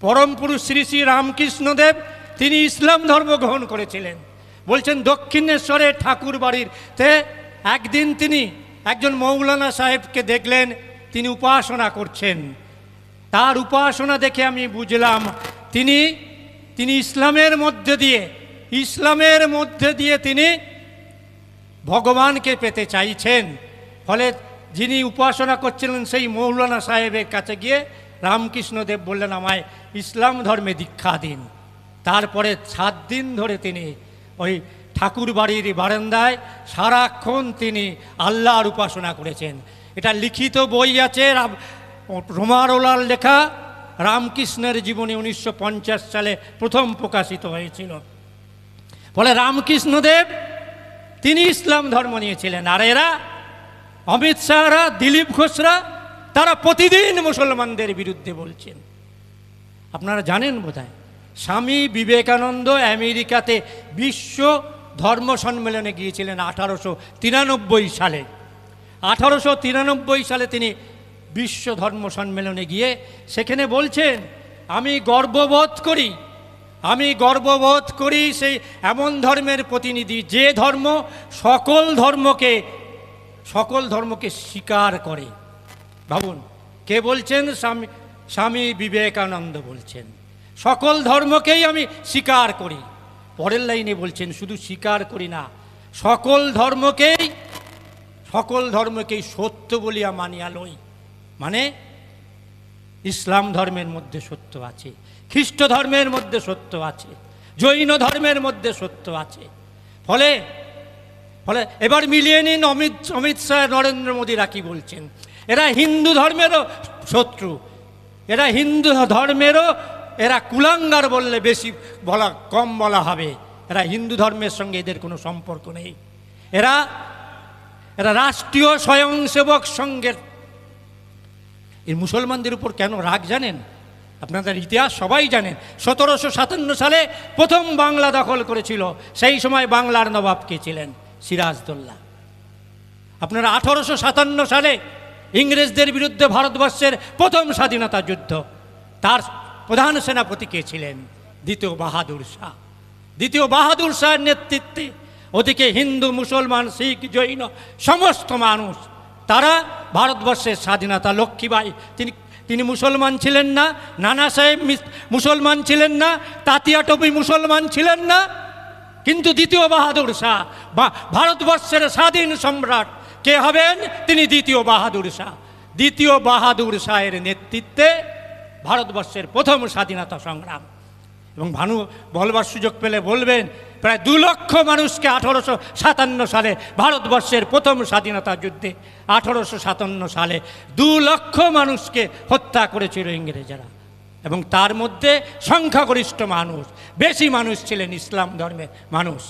পরম পুরুষ শ্রী শ্রী রামকৃষ্ণদেব তিনি ইসলাম ধর্ম গ্রহণ করেছিলেন। বলছেন দক্ষিণেশ্বরে ঠাকুর বাড়িতে একদিন তিনি একজন মৌলানা সাহেবকে দেখলেন, তিনি উপাসনা করছেন। তার উপাসনা দেখে আমি বুঝলাম তিনি ইসলামের মধ্যে দিয়ে তিনি ভগবানকে পেতে চাইছেন। ফলে যিনি উপাসনা করছিলেন সেই মৌলানা সাহেবের কাছে গিয়ে রামকৃষ্ণদেব বললেন, আমায় ইসলাম ধর্মে দীক্ষা দিন। তারপরে 7 দিন ধরে তিনি ওই ঠাকুর বাড়ির বারান্দায় সারাক্ষণ তিনি আল্লাহর উপাসনা করেছেন। এটা লিখিত বই আছে, রোমারোলাল লেখা, রামকৃষ্ণের জীবনী 1950 সালে প্রথম প্রকাশিত হয়েছিল। ফলে রামকৃষ্ণদেব তিনি ইসলাম ধর্ম নিয়েছিলেন। আর এরা অমিত শাহরা, দিলীপ ঘোষরা, তারা প্রতিদিন মুসলমানদের বিরুদ্ধে বলছেন। আপনারা জানেন বোধহয় স্বামী বিবেকানন্দ আমেরিকাতে বিশ্ব ধর্ম সম্মেলনে গিয়েছিলেন 1893 সালে। 1893 সালে তিনি বিশ্ব ধর্ম সম্মেলনে গিয়ে সেখানে বলছেন, আমি গর্ববোধ করি সেই এমন ধর্মের প্রতিনিধি যে ধর্ম সকল ধর্মকে স্বীকার করে। ভাবুন, কে বলছেন? স্বামী বিবেকানন্দ বলছেন, সকল ধর্মকেই আমি স্বীকার করি। পরের লাইনে বলছেন, শুধু স্বীকার করি না, সকল ধর্মকেই সত্য বলিয়া মানিয়া লই। মানে ইসলাম ধর্মের মধ্যে সত্য আছে, খ্রিস্ট ধর্মের মধ্যে সত্য আছে, জৈন ধর্মের মধ্যে সত্য আছে। ফলে এবার মিলিয়ে নিন অমিত শাহ, নরেন্দ্র মোদীরা কি বলছেন। এরা হিন্দু ধর্মেরও শত্রু, এরা কুলাঙ্গার বললে বেশি কম বলা হবে। এরা হিন্দু ধর্মের সঙ্গে এদের কোনো সম্পর্ক নেই। এরা রাষ্ট্রীয় স্বয়ংসেবক সংঘের। এই মুসলমানদের উপর কেন রাগ জানেন? আপনাদের ইতিহাস সবাই জানেন। 1757 সালে প্রথম বাংলা দখল করেছিল। সেই সময় বাংলার নবাব কে ছিলেন? সিরাজদৌল্লা। আপনারা 1857 সালে ইংরেজদের বিরুদ্ধে ভারতবর্ষের প্রথম স্বাধীনতা যুদ্ধ, তার প্রধান সেনাপতি কে ছিলেন? দ্বিতীয় বাহাদুর শাহের নেতৃত্বে ওদিকে হিন্দু, মুসলমান, শিখ, জৈন সমস্ত মানুষ, তারা ভারতবর্ষের স্বাধীনতা। লক্ষ্মীবাই তিনি মুসলমান ছিলেন না, নানা সাহেব মুসলমান ছিলেন না, তাতিয়া টুপি মুসলমান ছিলেন না, কিন্তু দ্বিতীয় বাহাদুর শাহ ভারতবর্ষের স্বাধীন সম্রাট কে হবেন? তিনি দ্বিতীয় বাহাদুর শাহের নেতৃত্বে ভারতবর্ষের প্রথম স্বাধীনতা সংগ্রাম। এবং ভানু বলবার সুযোগ পেলে বলবেন, প্রায় 2 লক্ষ মানুষকে 1857 সালে ভারতবর্ষের প্রথম স্বাধীনতা যুদ্ধে 1857 সালে 2 লক্ষ মানুষকে হত্যা করেছিল ইংরেজরা। এবং তার মধ্যে সংখ্যাগরিষ্ঠ মানুষ, বেশি মানুষ ছিলেন ইসলাম ধর্মের মানুষ।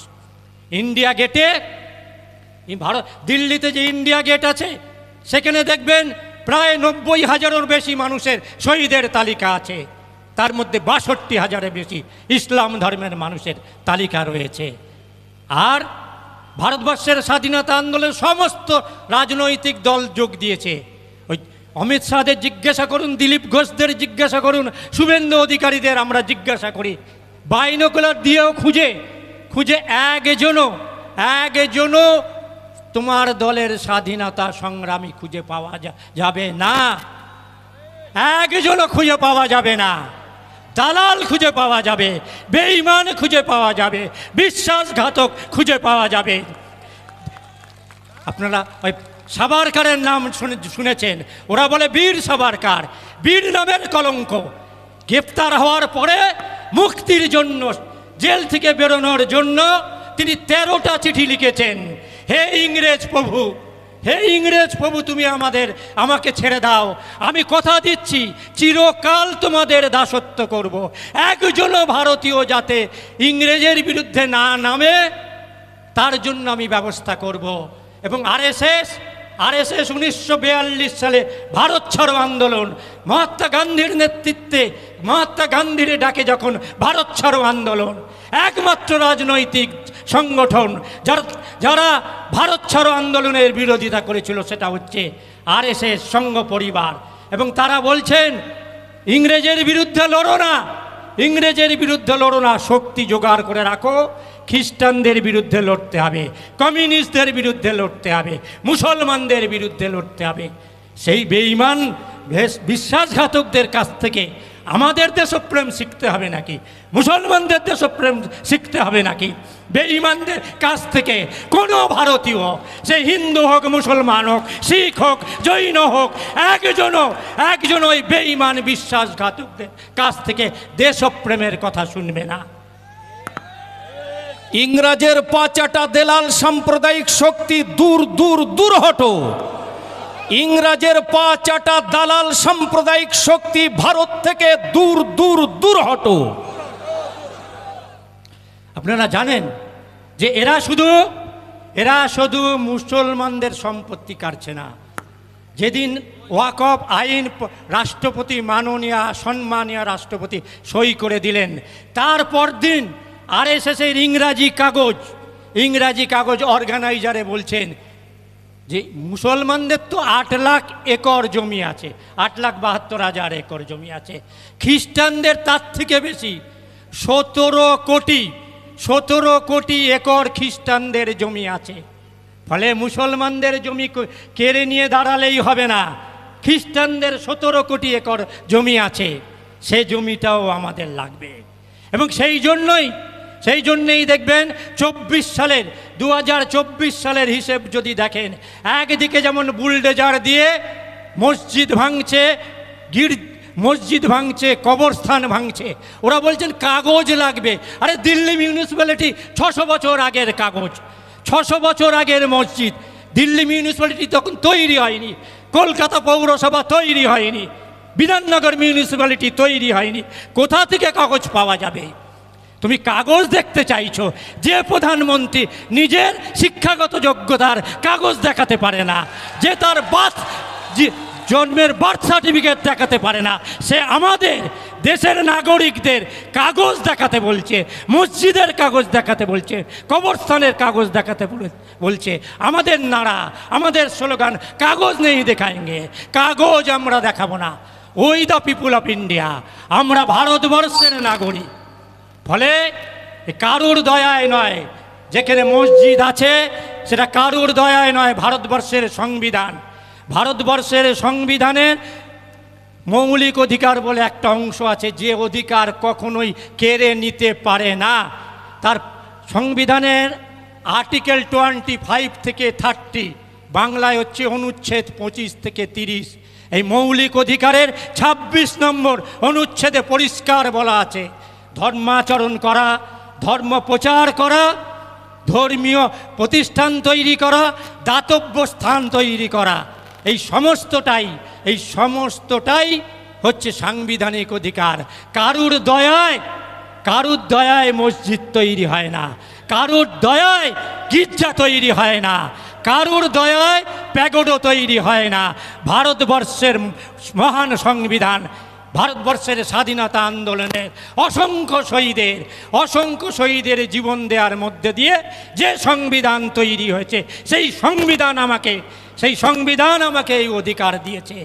ইন্ডিয়া গেটে, দিল্লিতে যে ইন্ডিয়া গেট আছে, সেখানে দেখবেন প্রায় 90,000-এর বেশি মানুষের শহীদের তালিকা আছে। তার মধ্যে 62,000-এর বেশি ইসলাম ধর্মের মানুষের তালিকা রয়েছে। আর ভারতবর্ষের স্বাধীনতা আন্দোলনে সমস্ত রাজনৈতিক দল যোগ দিয়েছে। ওই অমিত শাহদের জিজ্ঞাসা করুন, দিলীপ ঘোষদের জিজ্ঞাসা করুন, শুভেন্দু অধিকারীদের আমরা জিজ্ঞাসা করি, বাইনোকুলার দিয়েও খুঁজে একজনও তোমার দলের স্বাধীনতা সংগ্রামী খুঁজে পাওয়া যাবে না। একজনও খুঁজে পাওয়া যাবে না। দালাল খুঁজে পাওয়া যাবে, বেঈমান খুঁজে পাওয়া যাবে, বিশ্বাসঘাতক খুঁজে পাওয়া যাবে। আপনারা ওই সাভারকারের নাম শুনেছেন, ওরা বলে বীর সাভারকার, বীর নামের কলঙ্ক। গ্রেপ্তার হওয়ার পরে মুক্তির জন্য, জেল থেকে বেরোনোর জন্য তিনি 13টা চিঠি লিখেছেন। হে ইংরেজ প্রভু, তুমি আমাকে ছেড়ে দাও, আমি কথা দিচ্ছি চিরকাল তোমাদের দাসত্ব করব। একজনও ভারতীয় যাতে ইংরেজের বিরুদ্ধে না নামে তার জন্য আমি ব্যবস্থা করব। এবং আরএসএস 1942 সালে ভারত ছাড়ো আন্দোলন, মহাত্মা গান্ধীর নেতৃত্বে, মহাত্মা গান্ধীর ডাকে যখন ভারত ছাড়ো আন্দোলন, একমাত্র রাজনৈতিক সংগঠন যারা ভারত ছাড়ো আন্দোলনের বিরোধিতা করেছিল সেটা হচ্ছে আরএসএস, সংঘ পরিবার। এবং তারা বলছেন ইংরেজের বিরুদ্ধে লড়ো না, ইংরেজের বিরুদ্ধে লড়ো না, শক্তি জোগাড় করে রাখো, খ্রিস্টানদের বিরুদ্ধে লড়তে হবে, কমিউনিস্টদের বিরুদ্ধে লড়তে হবে, মুসলমানদের বিরুদ্ধে লড়তে হবে। সেই বেঈমান বিশ্বাসঘাতকদের কাছ থেকে আমাদের দেশপ্রেম শিখতে হবে নাকি? মুসলমানদের দেশপ্রেম শিখতে হবে নাকি? বেঈমানদের কাছ থেকে কোনো ভারতীয়, সে হিন্দু হোক, মুসলমান হোক, শিখ হোক, জৈন হোক, একজন ওই বেঈমান বিশ্বাসঘাতকদের কাছ থেকে দেশপ্রেমের কথা শুনবে না। ইংরাজের পাচাটা দেলাল সাম্প্রদায়িক শক্তি দূর দূর দূর হটো। ইংরাজের পা চাটা দালাল সাম্প্রদায়িক শক্তি ভারত থেকে দূর দূর দূর হটো। আপনারা জানেন যে এরা শুধু মুসলমানদের সম্পত্তি কাটছে না। যেদিন ওয়াকফ আইন রাষ্ট্রপতি সম্মানীয় রাষ্ট্রপতি সই করে দিলেন, তারপর দিন আরএসএসের ইংরাজি কাগজ অর্গানাইজারে বলছেন যে মুসলমানদের তো 8 লাখ একর জমি আছে, 8,72,000 একর জমি আছে। খ্রিস্টানদের তার থেকে বেশি, 17 কোটি একর খ্রিস্টানদের জমি আছে। ফলে মুসলমানদের জমি কেড়ে নিয়ে দাঁড়ালেই হবে না, খ্রিস্টানদের 17 কোটি একর জমি আছে, সে জমিটাও আমাদের লাগবে। এবং সেই জন্যই দেখবেন 2024 সালের হিসেব যদি দেখেন, একদিকে যেমন বুলডোজার দিয়ে মসজিদ ভাঙছে, কবরস্থান ভাঙছে, ওরা বলছেন কাগজ লাগবে। আরে দিল্লি মিউনিসিপ্যালিটি 600 বছর আগের কাগজ, 600 বছর আগের মসজিদ। দিল্লি মিউনিসিপ্যালিটি তখন তৈরি হয়নি, কলকাতা পৌরসভা তৈরি হয়নি, বিধাননগর মিউনিসিপ্যালিটি তৈরি হয়নি, কোথা থেকে কাগজ পাওয়া যাবে? তুমি কাগজ দেখতে চাইছো, যে প্রধানমন্ত্রী নিজের শিক্ষাগত যোগ্যতার কাগজ দেখাতে পারে না, যে তার জন্মের বার্থ সার্টিফিকেট দেখাতে পারে না, সে আমাদের দেশের নাগরিকদের কাগজ দেখাতে বলছে, মসজিদের কাগজ দেখাতে বলছে, কবরস্থানের কাগজ দেখাতে বলছে। আমাদের নারা, আমাদের স্লোগান কাগজ নেই দেখাएंगे, কাগজ আমরা দেখাবো না। ওই দ্য পিপুল অফ ইন্ডিয়া, আমরা ভারতবর্ষের নাগরিক। ফলে কারুর দয়ায় নয়, যেখানে মসজিদ আছে সেটা কারুর দয়ায় নয়, ভারতবর্ষের সংবিধানের মৌলিক অধিকার বলে একটা অংশ আছে, যে অধিকার কখনোই কেড়ে নিতে পারে না। তার সংবিধানের আর্টিকেল 25 থেকে 30, বাংলায় হচ্ছে অনুচ্ছেদ 25 থেকে 30, এই মৌলিক অধিকারের 26 নম্বর অনুচ্ছেদে পরিষ্কার বলা আছে, ধর্মাচরণ করা, ধর্ম প্রচার করা, ধর্মীয় প্রতিষ্ঠান তৈরি করা, দাতব্য স্থান তৈরি করা, এই সমস্তটাই হচ্ছে সাংবিধানিক অধিকার। কারুর দয়ায় মসজিদ তৈরি হয় না, কারুর দয়ায় গির্জা তৈরি হয় না, কারুর দয়ায় প্যাগোডো তৈরি হয় না। ভারতবর্ষের মহান সংবিধান, ভারতবর্ষের স্বাধীনতা আন্দোলনের অসংখ্য শহীদের জীবন দেওয়ার মধ্যে দিয়ে যে সংবিধান তৈরি হয়েছে, সেই সংবিধান আমাকে এই অধিকার দিয়েছে।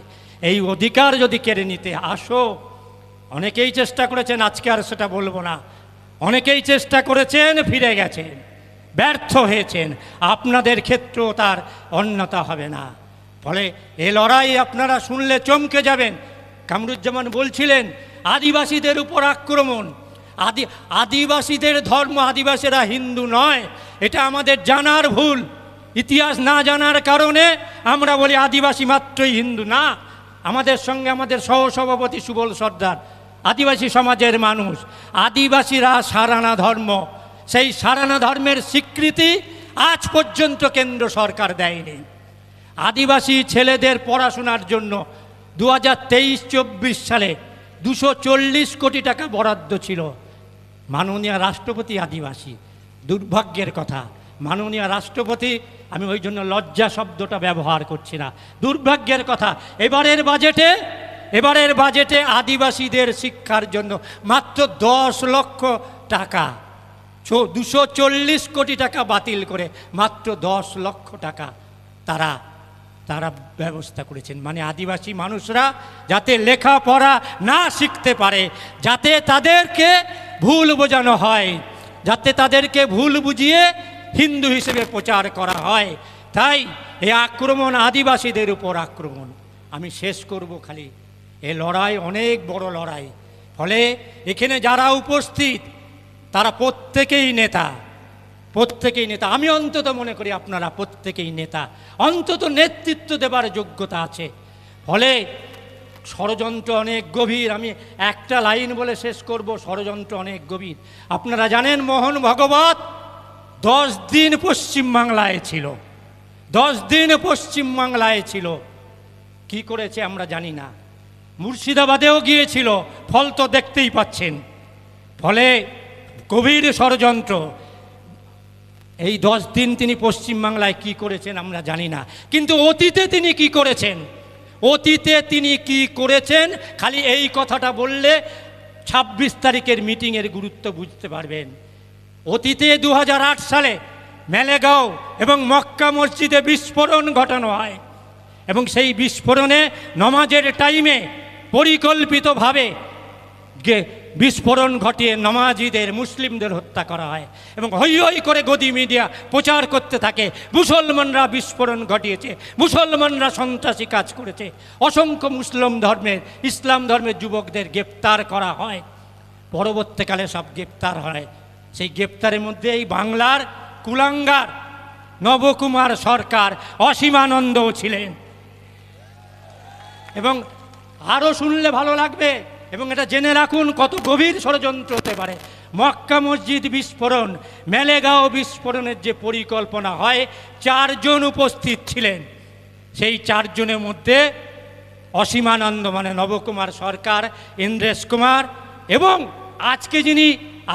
এই অধিকার যদি কেড়ে নিতে আসো, অনেকেই চেষ্টা করেছেন, আজকে আর সেটা বলবো না, অনেকেই চেষ্টা করেছেন, ফিরে গেছেন, ব্যর্থ হয়েছেন, আপনাদের ক্ষেত্রেও তার অন্যতা হবে না। ফলে এ লড়াই আপনারা শুনলে চমকে যাবেন। কামরুজ্জামান বলছিলেন আদিবাসীদের উপর আক্রমণ, আদিবাসীদের ধর্ম, আদিবাসীরা হিন্দু নয়, এটা আমাদের জানার ভুল। ইতিহাস না জানার কারণে আমরা বলি আদিবাসী মাত্রই হিন্দু। না, আমাদের সঙ্গে আমাদের সহসভাপতি সুবল সর্দার আদিবাসী সমাজের মানুষ। আদিবাসীরা সারানা ধর্ম, সেই সারানা ধর্মের স্বীকৃতি আজ পর্যন্ত কেন্দ্র সরকার দেয়নি। আদিবাসী ছেলেদের পড়াশোনার জন্য 2023-24 সালে 240 কোটি টাকা বরাদ্দ ছিল। মাননীয় রাষ্ট্রপতি আদিবাসী, দুর্ভাগ্যের কথা, মাননীয় রাষ্ট্রপতি, আমি ওই জন্য লজ্জা শব্দটা ব্যবহার করছি না, দুর্ভাগ্যের কথা, এবারের বাজেটে আদিবাসীদের শিক্ষার জন্য মাত্র 10 লক্ষ টাকা, 240 কোটি টাকা বাতিল করে মাত্র 10 লক্ষ টাকা তারা তারা ব্যবস্থা করেছেন, মানে আদিবাসী মানুষরা যাতে লেখাপড়া না শিখতে পারে, যাতে তাদেরকে ভুল বোঝানো হয়, যাতে তাদেরকে ভুল বুঝিয়ে হিন্দু হিসেবে প্রচার করা হয়। তাই এই আক্রমণ আদিবাসীদের উপর আক্রমণ। আমি শেষ করব খালি, এ লড়াই অনেক বড় লড়াই। ফলে এখানে যারা উপস্থিত তারা প্রত্যেকেই নেতা, প্রত্যেকেই নেতা। আমি অন্তত মনে করি আপনারা প্রত্যেকেই নেতা, অন্তত নেতৃত্ব দেবার যোগ্যতা আছে। ফলে ষড়যন্ত্র অনেক গভীর। আমি একটা লাইন বলে শেষ করব, ষড়যন্ত্র অনেক গভীর। আপনারা জানেন মোহন ভগবত 10 দিন পশ্চিমবাংলায় ছিল, 10 দিন পশ্চিমবাংলায় ছিল। কি করেছে আমরা জানি না। মুর্শিদাবাদেও গিয়েছিল, ফল তো দেখতেই পাচ্ছেন। ফলে গভীর ষড়যন্ত্র। এই 10 দিন তিনি পশ্চিমবাংলায় কি করেছেন আমরা জানি না, কিন্তু অতীতে তিনি কি করেছেন, অতীতে তিনি কি করেছেন খালি এই কথাটা বললে 26 তারিখের মিটিংয়ের গুরুত্ব বুঝতে পারবেন। অতীতে 2008 সালে মেলেগাঁও এবং মক্কা মসজিদে বিস্ফোরণ ঘটানো হয় এবং সেই বিস্ফোরণে নমাজের টাইমে পরিকল্পিতভাবে বিস্ফোরণ ঘটিয়ে নমাজিদের, মুসলিমদের হত্যা করা হয় এবং হৈ হৈ করে গদি মিডিয়া প্রচার করতে থাকে মুসলমানরা বিস্ফোরণ ঘটিয়েছে, মুসলমানরা সন্ত্রাসী কাজ করেছে। অসংখ্য ইসলাম ধর্মের যুবকদের গ্রেপ্তার করা হয়। পরবর্তীকালে সব গ্রেপ্তার হয়। সেই গ্রেপ্তারের মধ্যে এই বাংলার কুলাঙ্গার নবকুমার সরকার, অসীমানন্দও ছিলেন। এবং আরও শুনলে ভালো লাগবে এবং এটা জেনে রাখুন কত গভীর ষড়যন্ত্র হতে পারে। মক্কা মসজিদ বিস্ফোরণ, মেলেগাঁও বিস্ফোরণের যে পরিকল্পনা হয়, 4 জন উপস্থিত ছিলেন। সেই 4 জনের মধ্যে অসীমানন্দ মানে নবকুমার সরকার, ইন্দ্রেশ কুমার এবং আজকে যিনি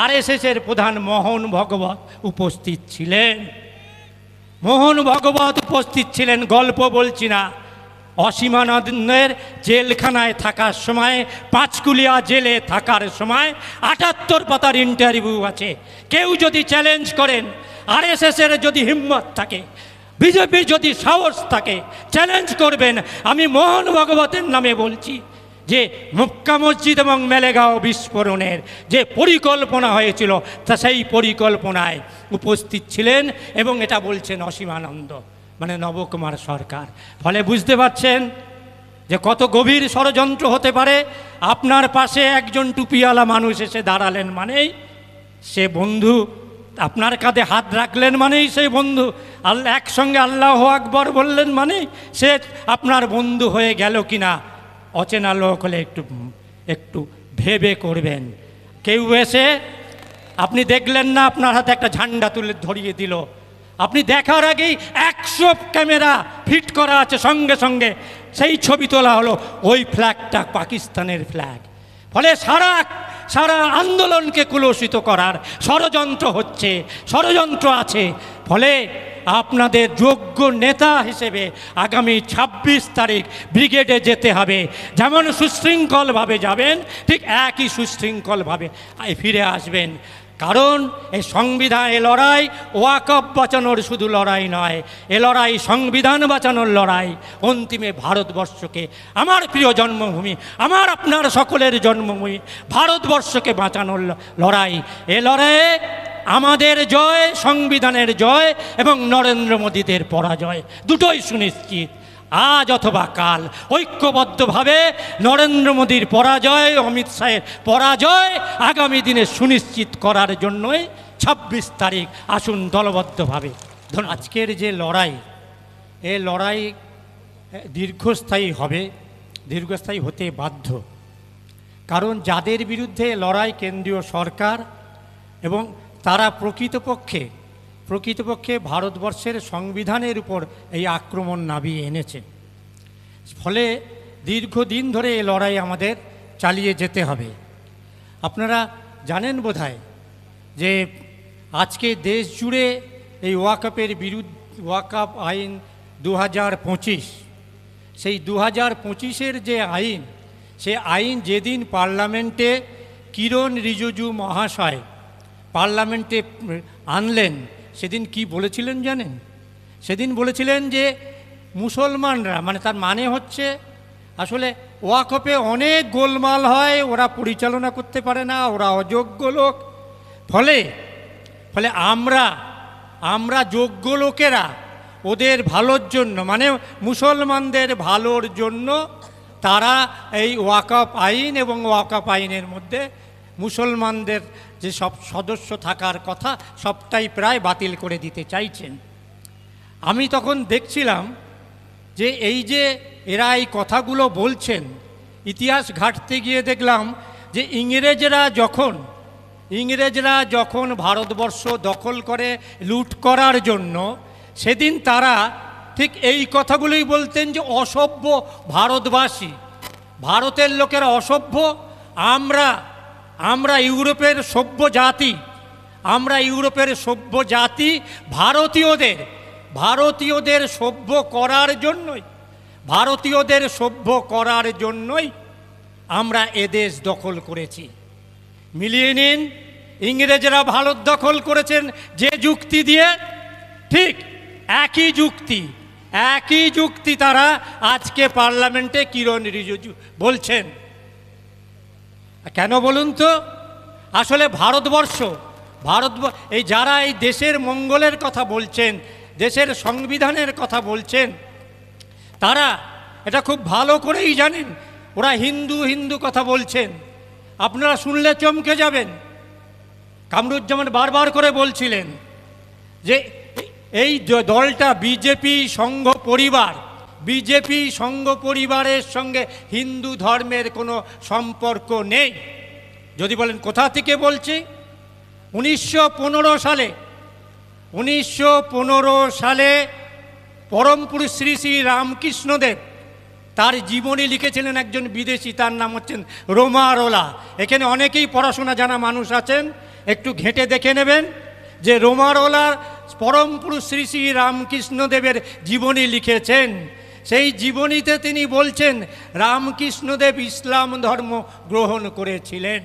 আরএসএসের প্রধান মোহন ভগবত উপস্থিত ছিলেন। মোহন ভগবত উপস্থিত ছিলেন, গল্প বলছি না। অসীমানন্দের জেলখানায় থাকার সময়, পাঁচকুলিয়া জেলে থাকার সময় 78 পাতার ইন্টারভিউ আছে। কেউ যদি চ্যালেঞ্জ করেন, আরএসএসের যদি হিম্মত থাকে, বিজেপির যদি সাহস থাকে, চ্যালেঞ্জ করবেন। আমি মোহন ভগবতের নামে বলছি যে মক্কা মসজিদ এবং মেলেগাঁও বিস্ফোরণের যে পরিকল্পনা হয়েছিল তা সেই পরিকল্পনায় উপস্থিত ছিলেন এবং এটা বলছেন অসীমানন্দ মানে নবকুমার সরকার। ফলে বুঝতে পারছেন যে কত গভীর ষড়যন্ত্র হতে পারে। আপনার পাশে একজন টুপিওয়ালা মানুষ এসে দাঁড়ালেন মানেই সে বন্ধু, আপনার কাঁধে হাত রাখলেন মানেই সেই বন্ধু, একসঙ্গে আল্লাহ আকবর বললেন মানেই সে আপনার বন্ধু হয়ে গেল কিনা অচেনা লোক হলে একটু ভেবে করবেন। কেউ এসে আপনি দেখলেন না, আপনার হাতে একটা ঝান্ডা তুলে ধরিয়ে দিল, আপনি দেখার আগেই 100 ক্যামেরা ফিট করা আছে, সঙ্গে সঙ্গে সেই ছবি তোলা হলো, ওই ফ্ল্যাগটা পাকিস্তানের ফ্ল্যাগ। ফলে সারা আন্দোলনকে কুলসিত করার ষড়যন্ত্র হচ্ছে, ষড়যন্ত্র আছে। ফলে আপনাদের যোগ্য নেতা হিসেবে আগামী 26 তারিখ ব্রিগেডে যেতে হবে। যেমন সুশৃঙ্খলভাবে যাবেন, ঠিক একই সুশৃঙ্খলভাবে ফিরে আসবেন। কারণ এই সংবিধান, এ লড়াই ওয়াকফ বাঁচানোর শুধু লড়াই নয়, এ লড়াই সংবিধান বাঁচানোর লড়াই। অন্তিমে ভারতবর্ষকে, আমার প্রিয় জন্মভূমি, আমার আপনার সকলের জন্মভূমি ভারতবর্ষকে বাঁচানোর লড়াই। এ লড়াইয়ে আমাদের জয়, সংবিধানের জয় এবং নরেন্দ্র মোদীদের পরাজয়, দুটোই সুনিশ্চিত। আজ অথবা কাল ঐক্যবদ্ধভাবে নরেন্দ্র মোদীর পরাজয়, অমিত শাহের পরাজয় আগামী দিনে সুনিশ্চিত করার জন্যই 26 তারিখ আসুন দলবদ্ধভাবে। আজকের যে লড়াই, এ লড়াই দীর্ঘস্থায়ী হবে, দীর্ঘস্থায়ী হতে বাধ্য। কারণ যাদের বিরুদ্ধে লড়াই কেন্দ্রীয় সরকার এবং তারা প্রকৃতপক্ষে ভারতবর্ষের সংবিধানের উপর এই আক্রমণ নামিয়ে এনেছে। ফলে দীর্ঘদিন ধরে এই লড়াই আমাদের চালিয়ে যেতে হবে। আপনারা জানেন বোধহয় যে আজকে দেশ জুড়ে এই ওয়াকফের ওয়াকফ আইন 2025, সেই 2025-এর যে আইন, সে আইন যেদিন পার্লামেন্টে কিরণ রিজিজু মহাশয় পার্লামেন্টে আনলেন, সেদিন কি বলেছিলেন জানেন? সেদিন বলেছিলেন যে মুসলমানরা, মানে তার মানে হচ্ছে আসলে ওয়াকফে অনেক গোলমাল হয়, ওরা পরিচালনা করতে পারে না, ওরা অযোগ্য লোক। ফলে ফলে আমরা যোগ্য লোকেরা ওদের ভালোর জন্য, মানে মুসলমানদের ভালোর জন্য তারা এই ওয়াকফ আইন এবং ওয়াকফ আইনের মধ্যে মুসলমানদের যে সব সদস্য থাকার কথা সবটাই প্রায় বাতিল করে দিতে চাইছেন। আমি তখন দেখছিলাম যে এই যে এরা এই কথাগুলো বলছেন, ইতিহাস ঘাঁটতে গিয়ে দেখলাম যে ইংরেজরা যখন ভারতবর্ষ দখল করে লুট করার জন্য, সেদিন তারা ঠিক এই কথাগুলোই বলতেন যে অসভ্য ভারতবাসী, ভারতের লোকেরা অসভ্য, আমরা ইউরোপের সভ্য জাতি, ভারতীয়দের সভ্য করার জন্যই আমরা এদেশ দখল করেছি। মিলিয়ে নিন, ইংরেজরা ভারত দখল করেছেন যে যুক্তি দিয়ে, ঠিক একই যুক্তি তারা আজকে পার্লামেন্টে কিরণ রিজিজু বলছেন। কেন বলুন তো? আসলে এই যারা এই দেশের মঙ্গলের কথা বলছেন, দেশের সংবিধানের কথা বলছেন, তারা এটা খুব ভালো করেই জানেন। ওরা হিন্দু কথা বলছেন, আপনারা শুনলে চমকে যাবেন। কামরুজ্জামান বারবার করে বলছিলেন যে এই দলটা বিজেপি সংঘ পরিবারের সঙ্গে হিন্দু ধর্মের কোনো সম্পর্ক নেই। যদি বলেন কোথা থেকে বলছি, 1915 সালে পরম পুরুষ শ্রী শ্রী রামকৃষ্ণদেব তার জীবনী লিখেছিলেন একজন বিদেশি, তার নাম হচ্ছেন রোমারোলা। এখানে অনেকেই পড়াশোনা জানা মানুষ আছেন, একটু ঘেঁটে দেখে নেবেন যে রোমারোলার পরম পুরুষ শ্রী শ্রী রামকৃষ্ণদেবের জীবনী লিখেছেন। সেই জীবনীতে তিনি বলছেন রামকৃষ্ণদেব ইসলাম ধর্ম গ্রহণ করেছিলেন।